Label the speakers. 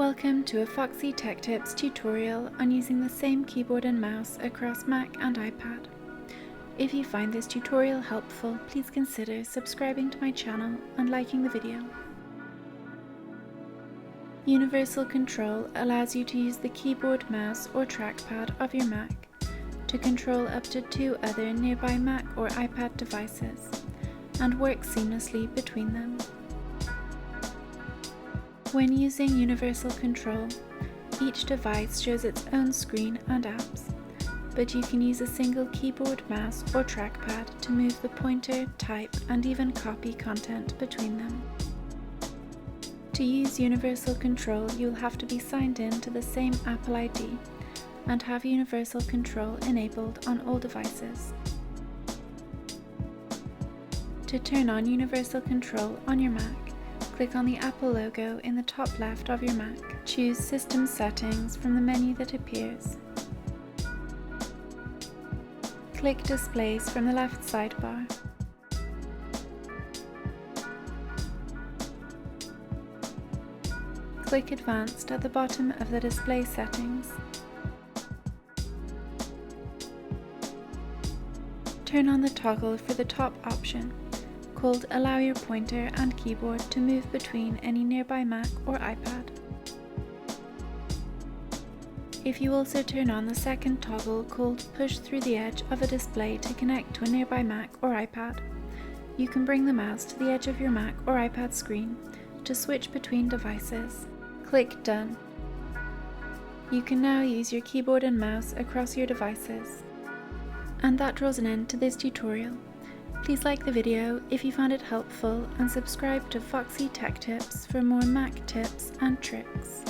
Speaker 1: Welcome to a Foxy Tech Tips tutorial on using the same keyboard and mouse across Mac and iPad. If you find this tutorial helpful, please consider subscribing to my channel and liking the video. Universal Control allows you to use the keyboard, mouse or trackpad of your Mac to control up to 2 other nearby Mac or iPad devices and work seamlessly between them. When using Universal Control, each device shows its own screen and apps, but you can use a single keyboard, mouse or trackpad to move the pointer, type and even copy content between them. To use Universal Control, you'll have to be signed in to the same Apple ID and have Universal Control enabled on all devices. To turn on Universal Control on your Mac, click on the Apple logo in the top left of your Mac. Choose System Settings from the menu that appears. Click Displays from the left sidebar. Click Advanced at the bottom of the display settings. Turn on the toggle for the top option, called Allow your pointer and keyboard to move between any nearby Mac or iPad. If you also turn on the second toggle called Push through the edge of a display to connect to a nearby Mac or iPad, you can bring the mouse to the edge of your Mac or iPad screen to switch between devices. Click Done. You can now use your keyboard and mouse across your devices. And that draws an end to this tutorial. Please like the video if you found it helpful and subscribe to Foxy Tech Tips for more Mac tips and tricks.